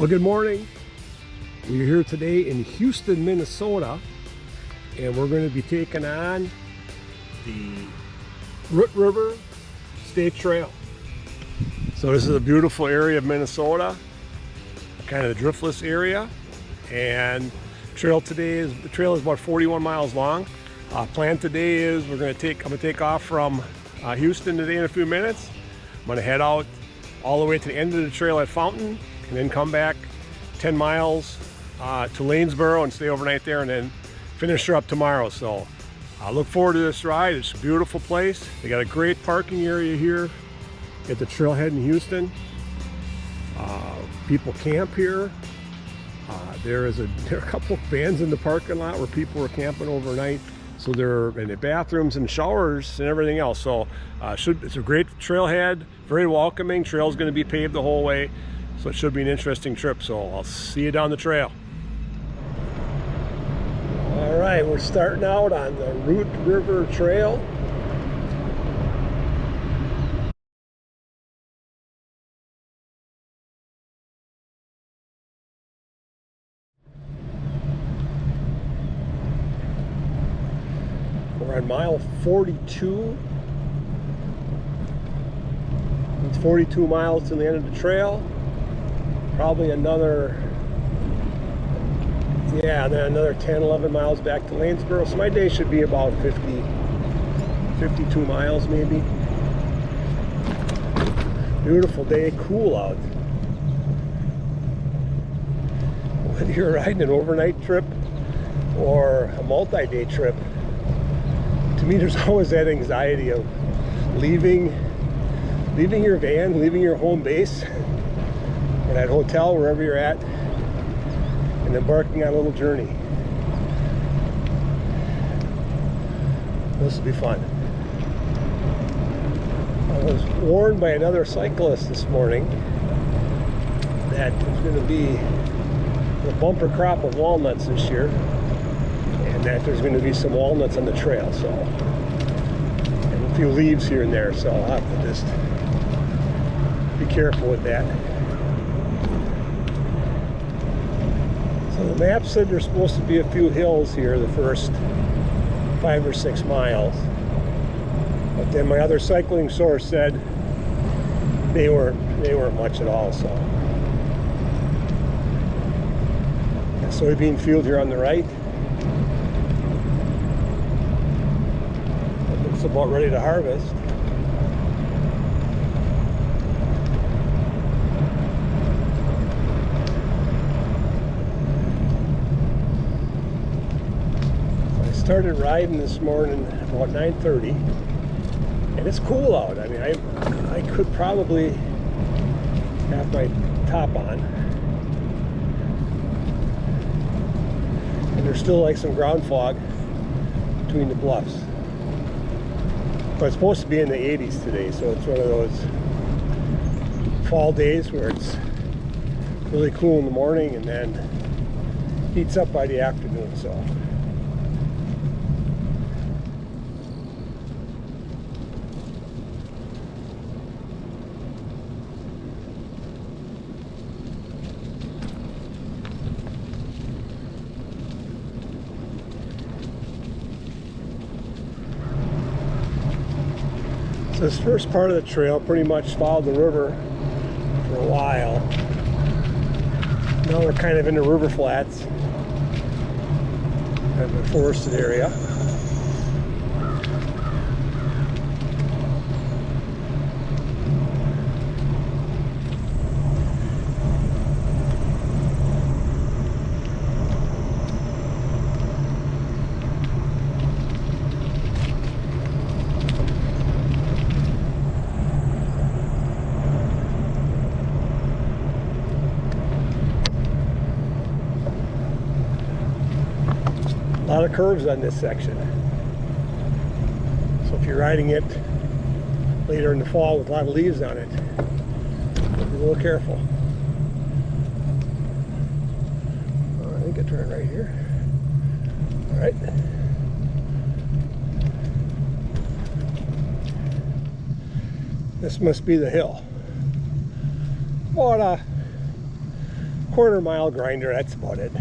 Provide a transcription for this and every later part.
Well, good morning. We're here today in Houston, Minnesota, and we're going to be taking on the Root River State Trail. So this is a beautiful area of Minnesota, kind of the driftless area, and the trail is about 41 miles long. Plan today is I'm going to take off from Houston today in a few minutes. I'm going to head out all the way to the end of the trail at Fountain, and then come back 10 miles to Lanesboro and stay overnight there, and then finish her up tomorrow. So I look forward to this ride. It's a beautiful place. They got a great parking area here at the trailhead in Houston. People camp here. There are a couple of vans in the parking lot where people are camping overnight. So there are the bathrooms and showers and everything else. So it's a great trailhead, very welcoming. Trail's going to be paved the whole way, so it should be an interesting trip. So I'll see you down the trail. All right, we're starting out on the Root River Trail. We're on mile 42. It's 42 miles to the end of the trail. Probably another 10, 11 miles back to Lanesboro. So my day should be about 52 miles maybe. Beautiful day, cool out. Whether you're riding an overnight trip or a multi-day trip, to me there's always that anxiety of leaving your van, leaving your home base or that hotel, wherever you're at, and embarking on a little journey. This will be fun. I was warned by another cyclist this morning that there's going to be a bumper crop of walnuts this year, and that there's going to be some walnuts on the trail, so, and a few leaves here and there, so I'll have to just be careful with that. So the map said there's supposed to be a few hills here the first 5 or 6 miles, but then my other cycling source said they weren't much at all. So a soybean field here on the right. It looks about ready to harvest. Started riding this morning about 9:30, and it's cool out. I mean, I could probably have my top on, and there's still like some ground fog between the bluffs, but it's supposed to be in the 80s today, so it's one of those fall days where it's really cool in the morning and then heats up by the afternoon. So this first part of the trail pretty much followed the river for a while. Now we're kind of in the river flats, kind of a forested area. A lot of curves on this section, so if you're riding it later in the fall with a lot of leaves on it, be a little careful. I think I turn right here. All right. This must be the hill. About quarter-mile grinder, that's about it.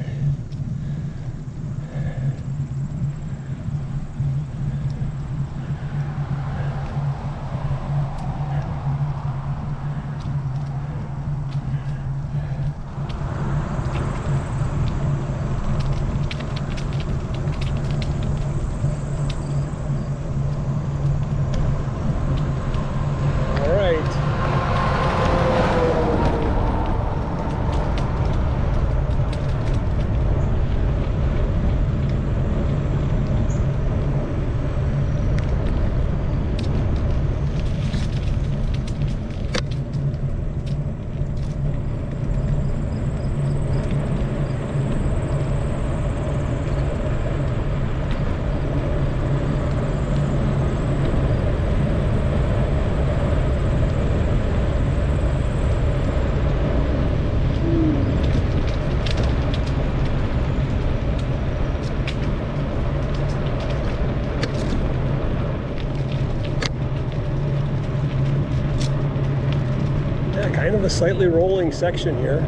Kind of a slightly rolling section here,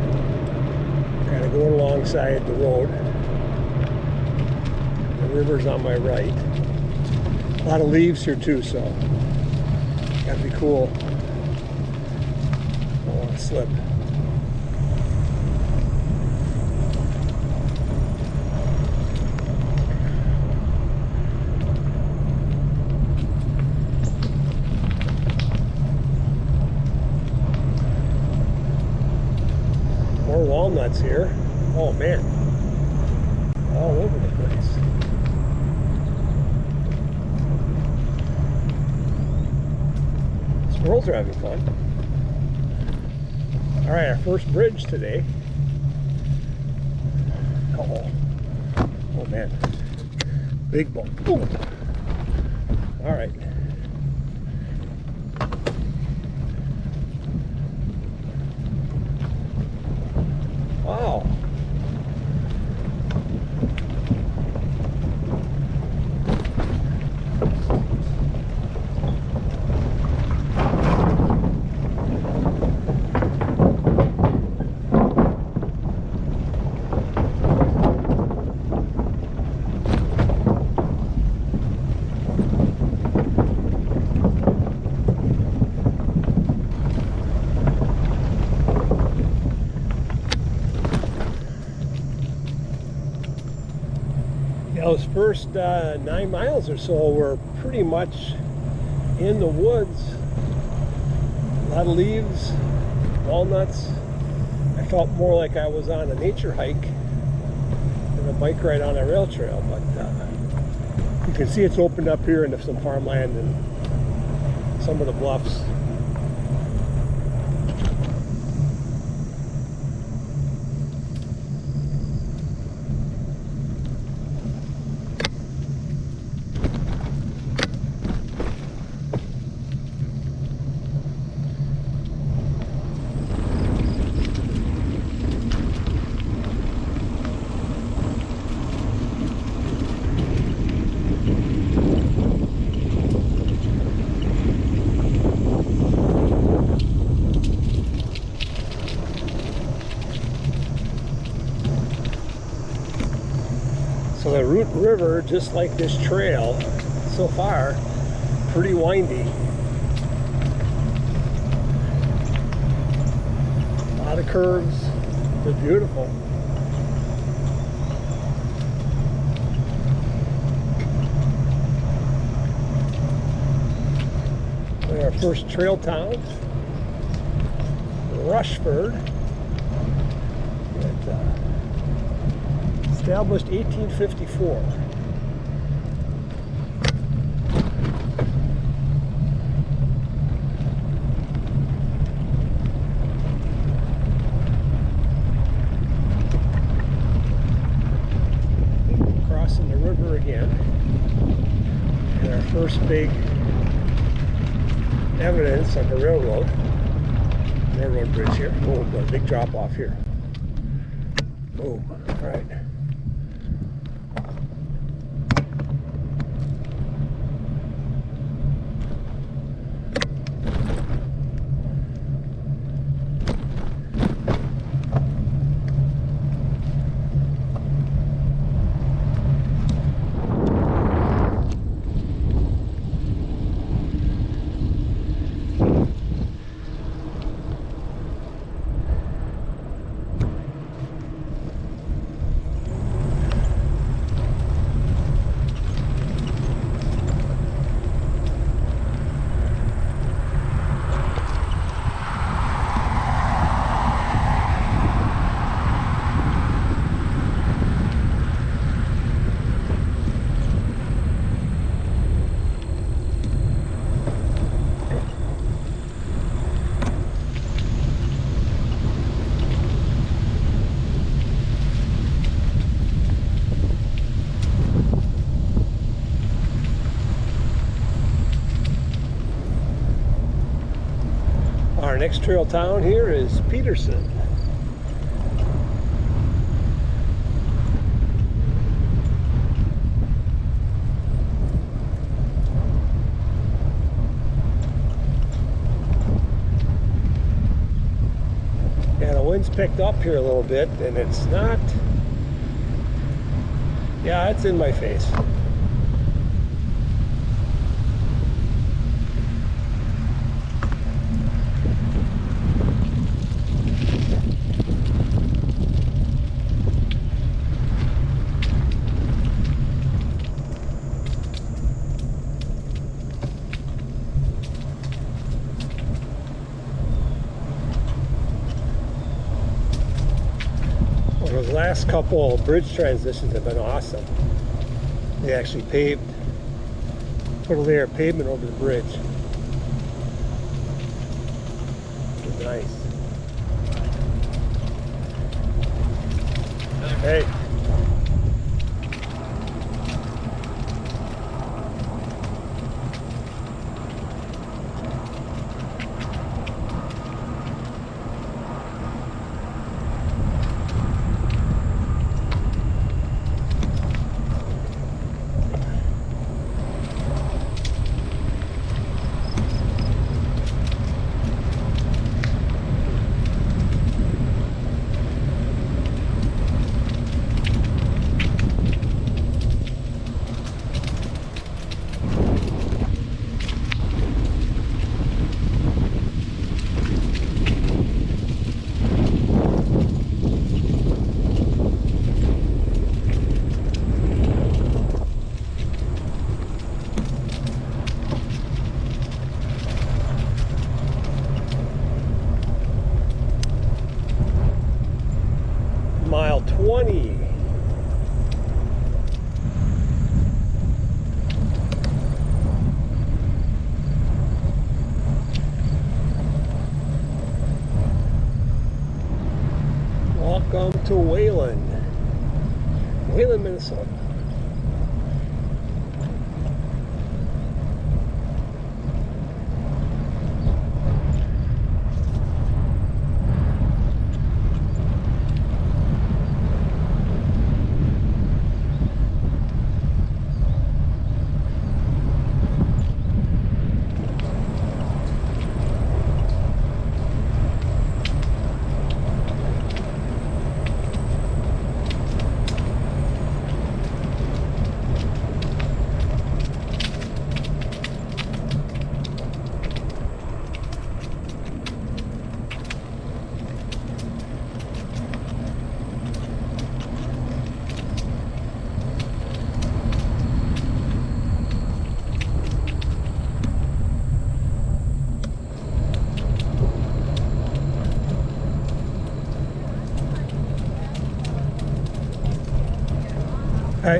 kind of going alongside the road. The river's on my right. A lot of leaves here too, so gotta be cool. Don't want to slip. Walnuts here. Oh man, all over the place. Squirrels are having fun. All right, our first bridge today. Uh-oh. Oh man, big bump. Ooh. All right. Wow. Those first 9 miles or so were pretty much in the woods. A lot of leaves, walnuts. I felt more like I was on a nature hike than a bike ride on a rail trail, but you can see it's opened up here into some farmland and some of the bluffs. So the Root River, just like this trail, so far, pretty windy. A lot of curves, they're beautiful. Our first trail town, Rushford. Established 1854. Crossing the river again, and our first big evidence of a railroad bridge here. Oh, a big drop off here. Boom. All right. Next trail town here is Peterson. Yeah, the wind's picked up here a little bit, and it's not, yeah, it's in my face. Those last couple bridge transitions have been awesome. They actually put a layer of pavement over the bridge. It's nice. Hey. Mile 20. Welcome to Whalan, Minnesota. Hi.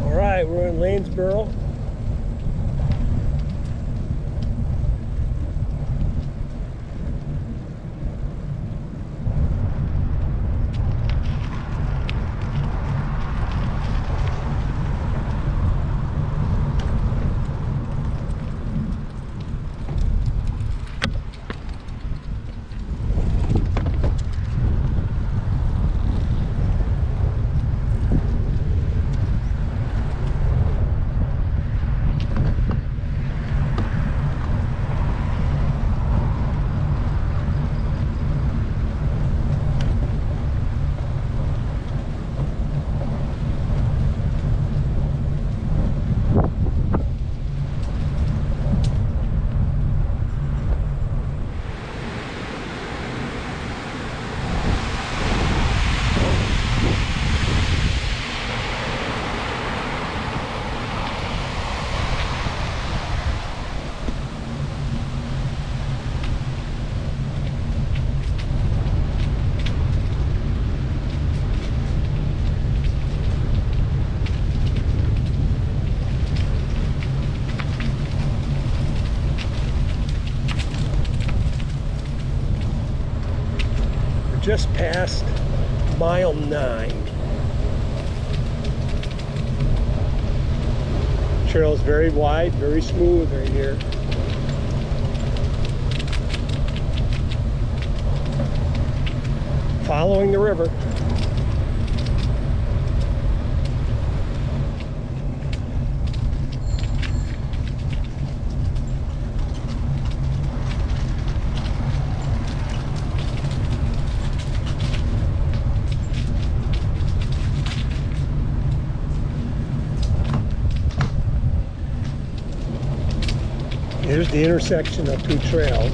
All right, we're in Lanesboro. Just past mile 9. Trail is very wide, very smooth right here. following the river. Here's the intersection of two trails.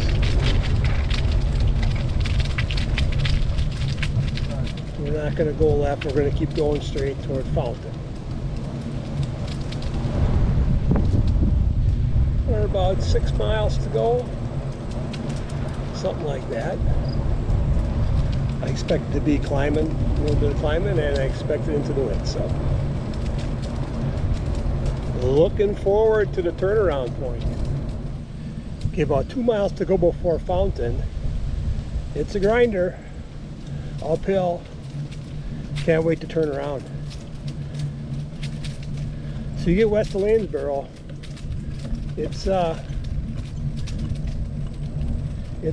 We're not going to go left, we're going to keep going straight toward Fountain. We're about 6 miles to go, something like that. I expect to be climbing, a little bit of climbing, and I expect it into the wind, so. Looking forward to the turnaround point. Okay, about 2 miles to go before Fountain. It's a grinder, uphill. Can't wait to turn around. So you get west of Lanesboro, it's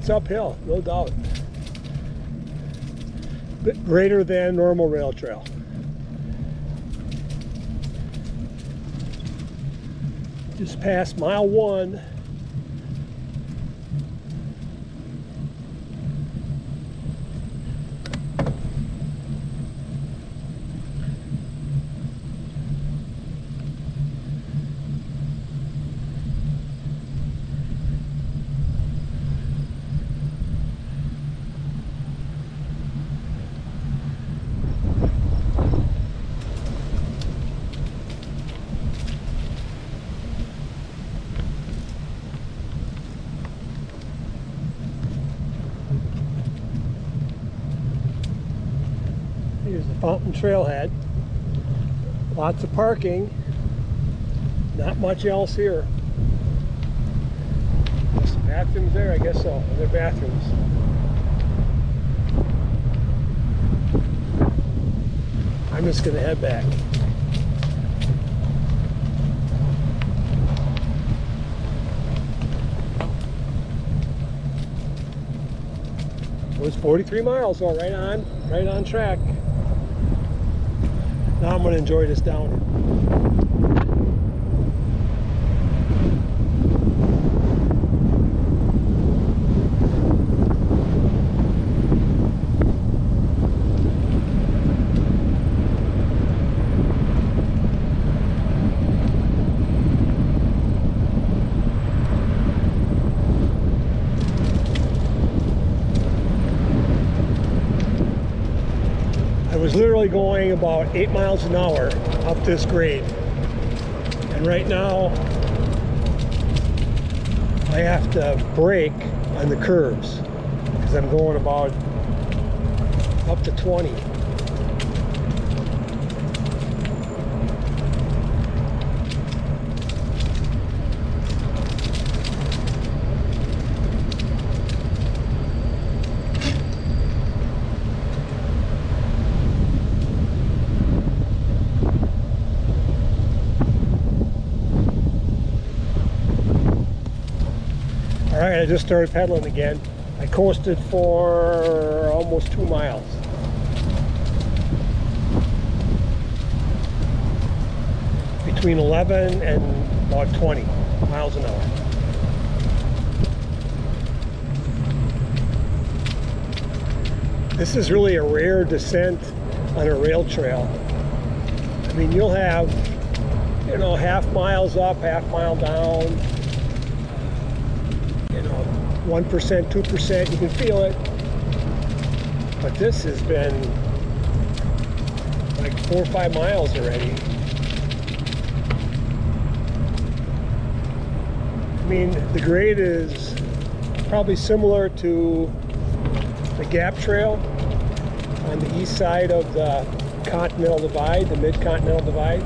uphill, no doubt. Bit greater than normal rail trail. Just past mile 1. Here's the Fountain Trailhead. Lots of parking. Not much else here. There's some bathrooms there, I guess so. They're bathrooms. I'm just going to head back. It was 43 miles, so right on track. Now I'm going to enjoy this downer. I was literally going about 8 miles an hour up this grade, and right now I have to brake on the curves because I'm going about up to 20. Alright, I just started pedaling again. I coasted for almost 2 miles. Between 11 and about 20 miles an hour. This is really a rare descent on a rail trail. I mean, you'll have, you know, half miles up, half mile down. 1%, 2%, you can feel it. But this has been like 4 or 5 miles already. I mean, the grade is probably similar to the Gap Trail on the east side of the Continental Divide, the Mid-Continental Divide.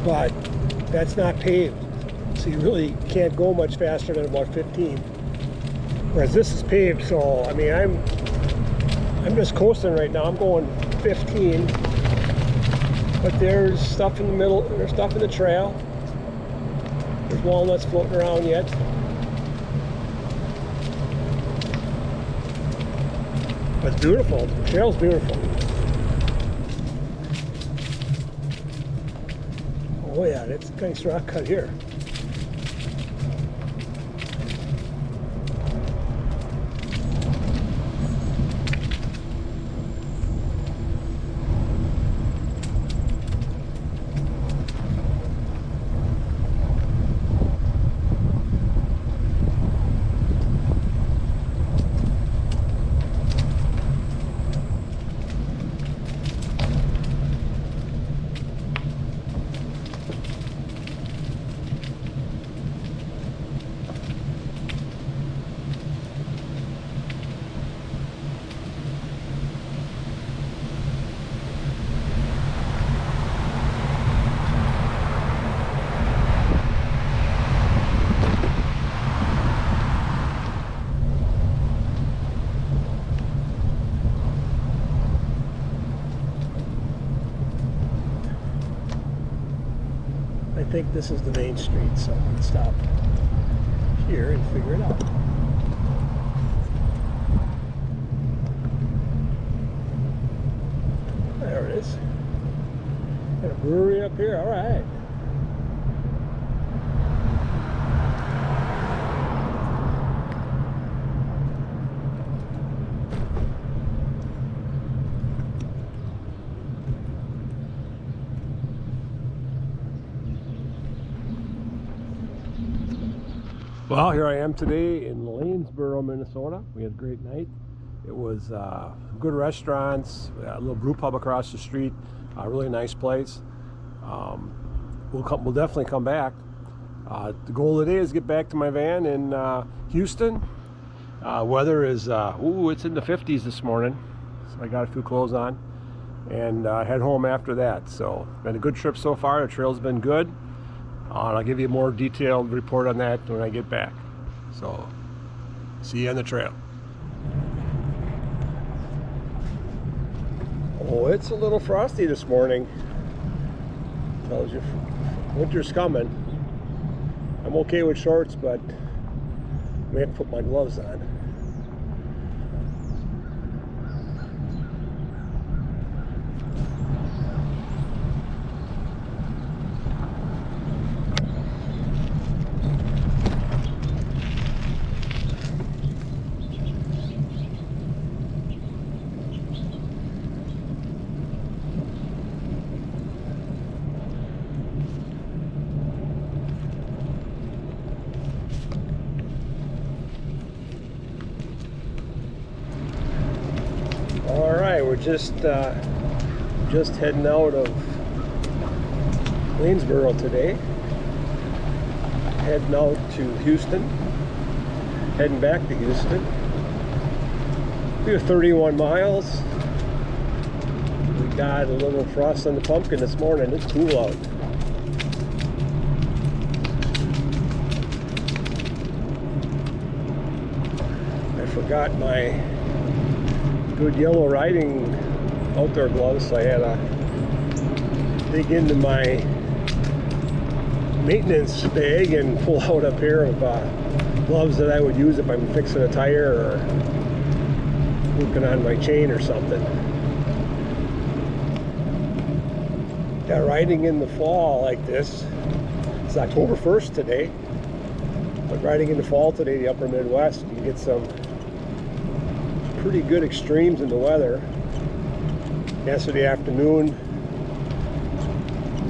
But that's not paved. So you really can't go much faster than about 15. Whereas this is paved, so I mean I'm just coasting right now. I'm going 15. But there's stuff in the middle, there's stuff in the trail. There's walnuts floating around yet. It's beautiful. The trail's beautiful. Oh yeah, that's a nice rock cut here. I think this is the main street, so I'm going to stop here and figure it out. There it is. Got a brewery up here, all right. Well, here I am today in Lanesboro, Minnesota. We had a great night. It was good restaurants, a little brew pub across the street, a really nice place. We'll definitely come back. The goal today is to get back to my van in Houston. Weather is, it's in the 50s this morning, so I got a few clothes on, and head home after that. So, been a good trip so far. The trail's been good. And I'll give you a more detailed report on that when I get back. So, see you on the trail. Oh, it's a little frosty this morning. Tells you winter's coming. I'm okay with shorts, but I may have to put my gloves on. All right, we're just heading out of Lanesboro today. Heading out to Houston. Heading back to Houston. We have 31 miles. We got a little frost on the pumpkin this morning. It's cool out. I forgot my good yellow riding outdoor gloves, so I had to dig into my maintenance bag and pull out a pair of gloves that I would use if I'm fixing a tire or working on my chain or something. Yeah, riding in the fall like this, it's October 1st today, but riding in the fall today, the upper Midwest, you get some pretty good extremes in the weather. Yesterday afternoon, it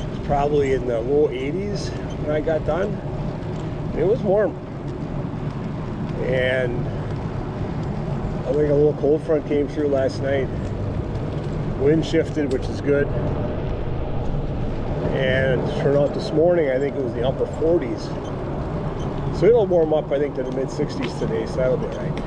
was probably in the low 80s when I got done. And it was warm. And I think a little cold front came through last night. Wind shifted, which is good. And it turned out this morning, I think it was the upper 40s. So it'll warm up, I think, to the mid 60s today, so that'll be all right.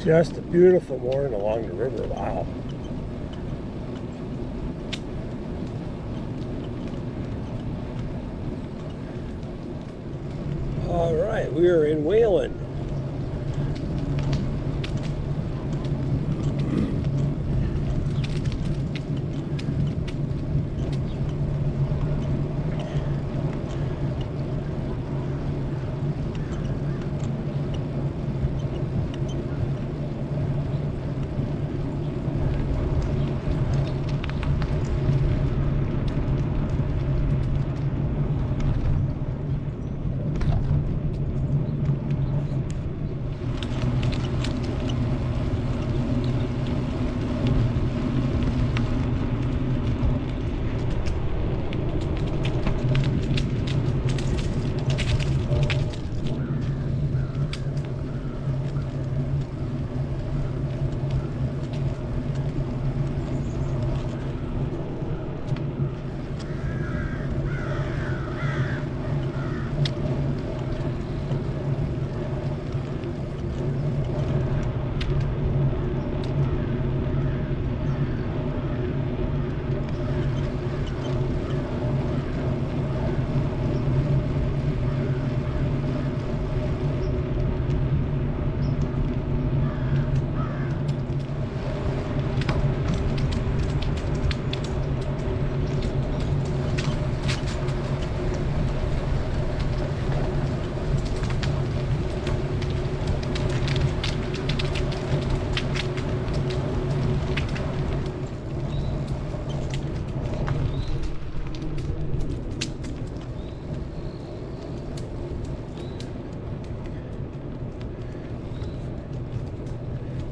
Just a beautiful morning along the river. Wow. All right, we are in Whalan.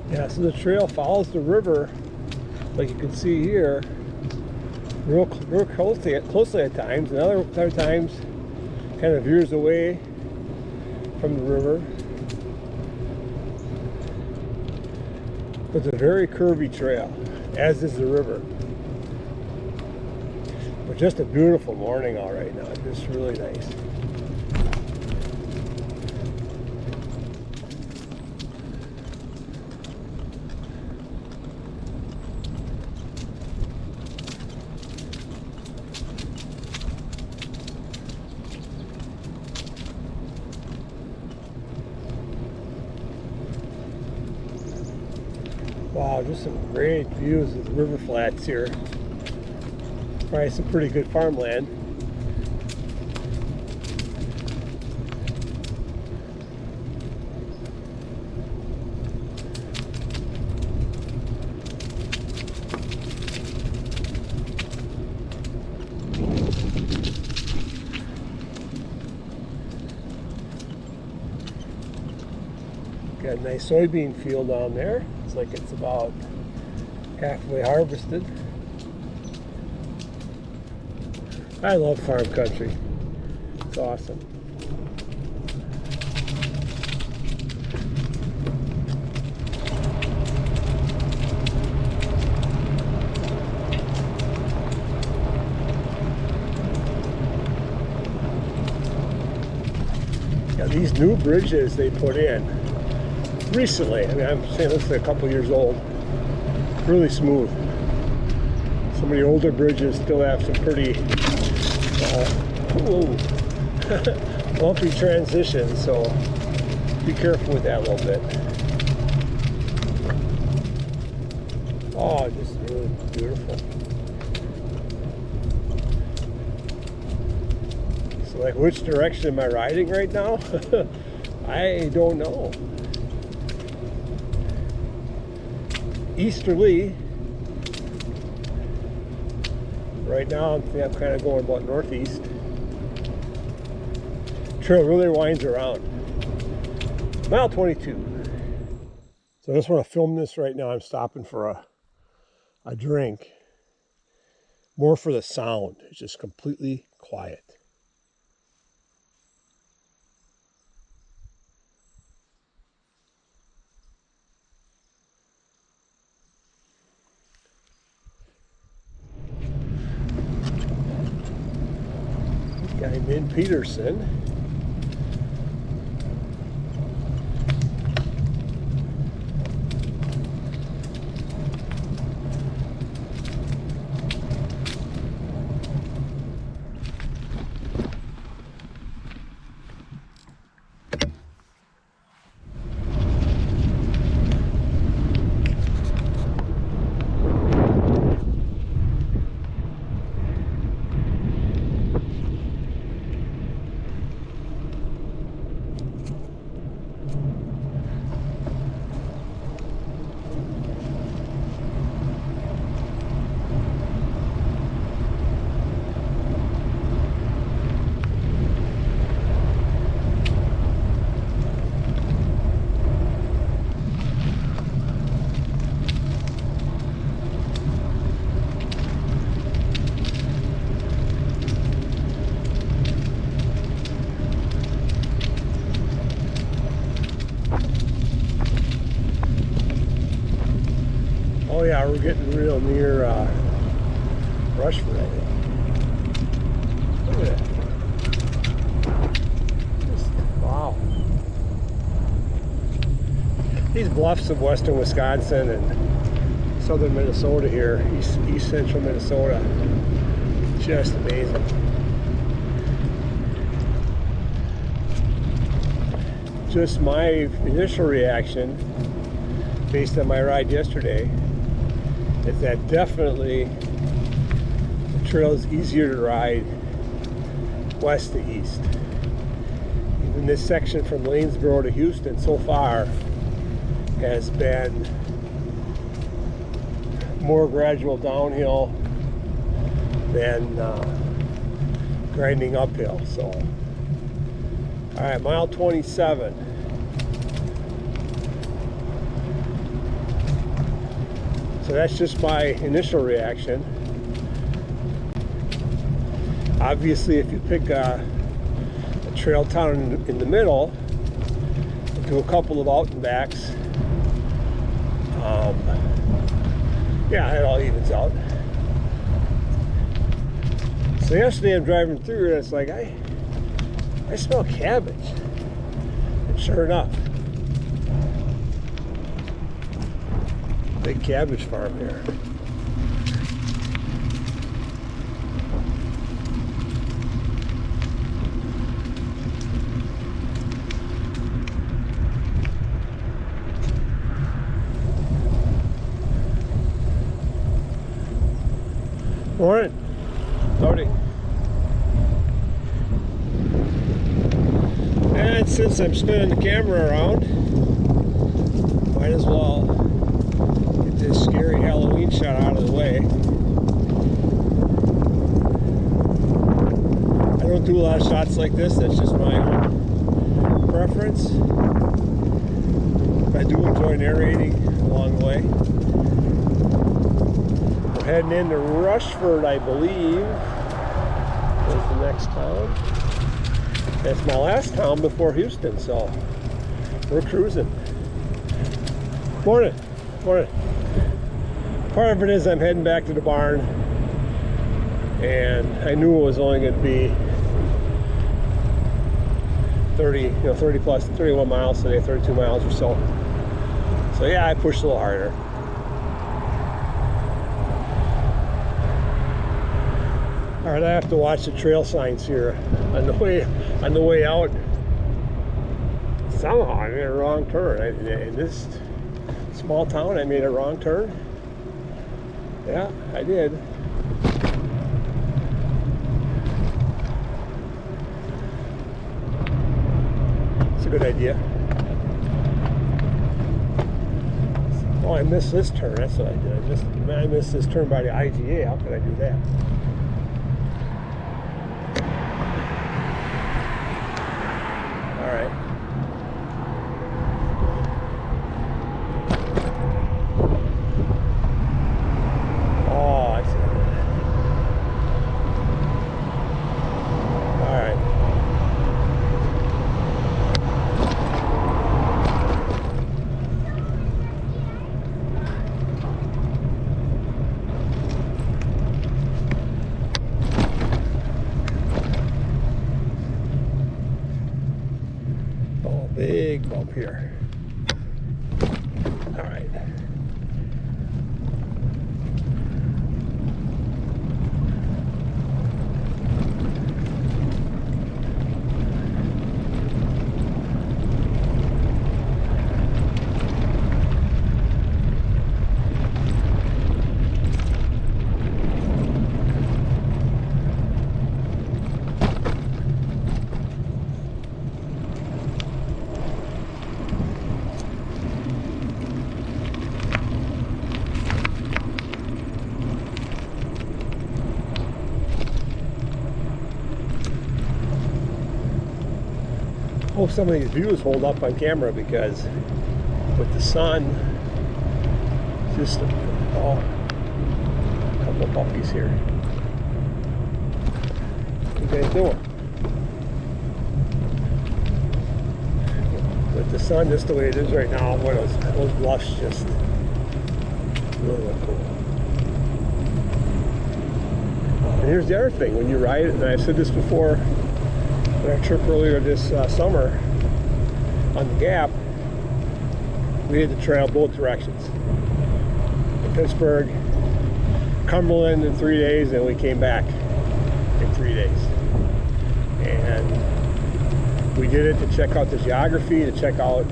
Yeah, so the trail follows the river, like you can see here, real closely at times, and other times kind of veers away from the river. But it's a very curvy trail, as is the river. But just a beautiful morning all right now, just really nice. Wow, just some great views of the river flats here. Probably some pretty good farmland. Got a nice soybean field down there. Looks like it's about halfway harvested. I love farm country. It's awesome. Yeah, these new bridges they put in recently, I mean, I'm saying this is a couple years old, really smooth. Some of the older bridges still have some pretty bumpy transitions, so be careful with that a little bit. Oh, just really beautiful. So like, which direction am I riding right now? I don't know. Easterly. Right now I'm kind of going about northeast. Trail really winds around. Mile 22. So I just want to film this right now. I'm stopping for a drink. More for the sound. It's just completely quiet. I'm in Peterson. we're getting real near Rushford, I think. Look at that. Just, wow. These bluffs of western Wisconsin and southern Minnesota here, east central Minnesota, just amazing. Just my initial reaction based on my ride yesterday is that definitely the trail is easier to ride west to east. Even this section from Lanesboro to Houston so far has been more gradual downhill than grinding uphill. So, all right, mile 27. So that's just my initial reaction. Obviously, if you pick a trail town in the middle, do a couple of out and backs, yeah, it all evens out. So yesterday I'm driving through and it's like, I smell cabbage. And sure enough, big cabbage farm here. Morning. Howdy. And since I'm spinning the camera around, might as well get this scary Halloween shot out of the way. I don't do a lot of shots like this, that's just my own preference. I do enjoy narrating along the way. We're heading into Rushford, I believe. There's the next town. That's my last town before Houston, so we're cruising. Morning. Morning. Part of it is I'm heading back to the barn, and I knew it was only going to be 30 plus 31 miles today, 32 miles or so. So yeah, I pushed a little harder. All right, I have to watch the trail signs here on the way out. Somehow I made a wrong turn. In this small town, I made a wrong turn. Yeah, I did. It's a good idea. Oh, I missed this turn. That's what I did. I missed this turn by the IGA. How could I do that? All right. Oh, I see. All right. Oh, big bump here. All right. Hope some of these views hold up on camera, because with the sun, just a couple of puppies here. What you guys doing? With the sun just the way it is right now, boy, those bluffs just Really cool. And here's the other thing, when you ride it, and I've said this before on our trip earlier this summer on the Gap, we had to travel both directions. Pittsburgh, Cumberland in 3 days, and we came back in 3 days. And we did it to check out the geography, to check out,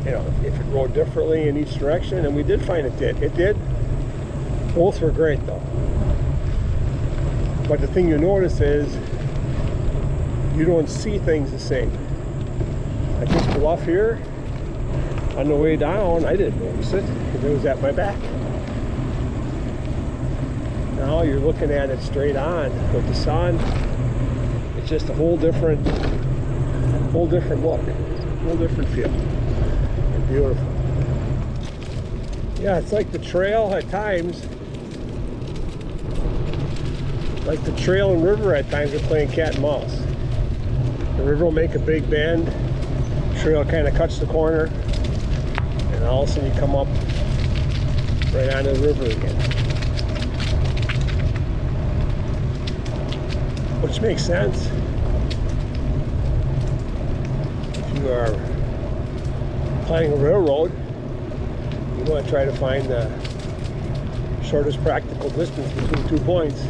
you know, if it rode differently in each direction, and we did find it did. It did. Both were great though. But the thing you notice is you don't see things the same. Like this bluff here, on the way down, I didn't notice it because it was at my back. Now you're looking at it straight on with the sun. It's just a whole different look, whole different feel. And beautiful. Yeah, it's like the trail at times. Like the trail and river at times are playing cat and mouse. The river will make a big bend, trail kind of cuts the corner, and all of a sudden you come up right onto the river again. Which makes sense. If you are planning a railroad, you want to try to find the shortest practical distance between 2 points.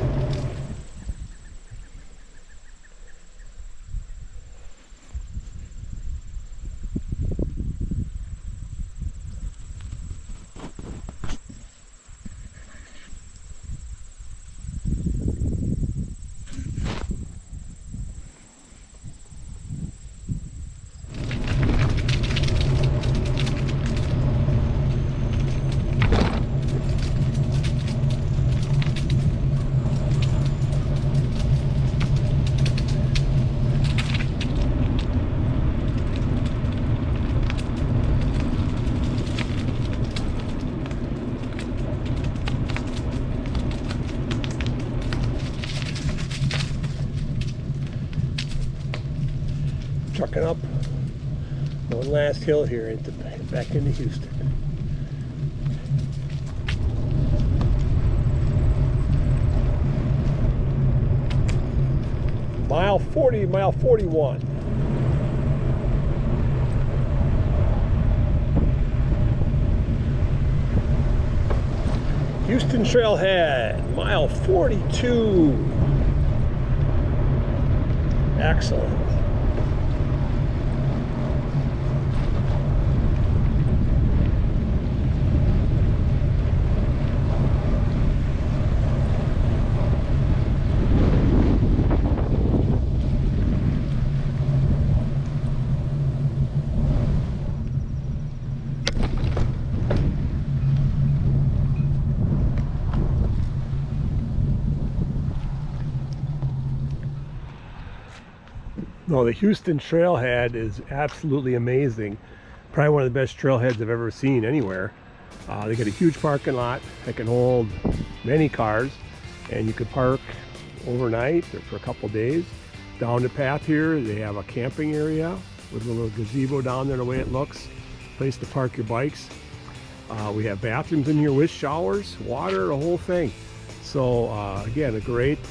Trucking up one last hill here back into Houston. Mile 40, mile 41. Houston Trailhead, mile 42. Excellent. No, the Houston Trailhead is absolutely amazing. Probably one of the best trailheads I've ever seen anywhere. They got a huge parking lot that can hold many cars, and you could park overnight or for a couple days. Down the path here, they have a camping area with a little gazebo down there, the way it looks. Place to park your bikes. We have bathrooms in here with showers, water, the whole thing. So again, a great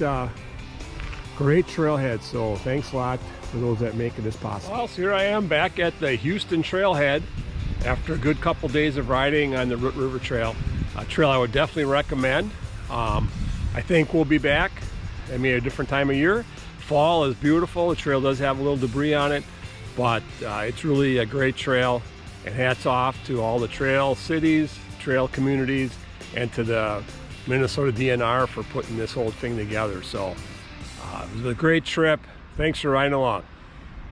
trailhead. So thanks a lot for those that make this possible. Well, so here I am back at the Houston Trailhead after a good couple days of riding on the Root River Trail. A trail I would definitely recommend. I think we'll be back, maybe a different time of year. Fall is beautiful. The trail does have a little debris on it, but it's really a great trail. And hats off to all the trail cities, trail communities, and to the Minnesota DNR for putting this whole thing together. So it was a great trip. Thanks for riding along.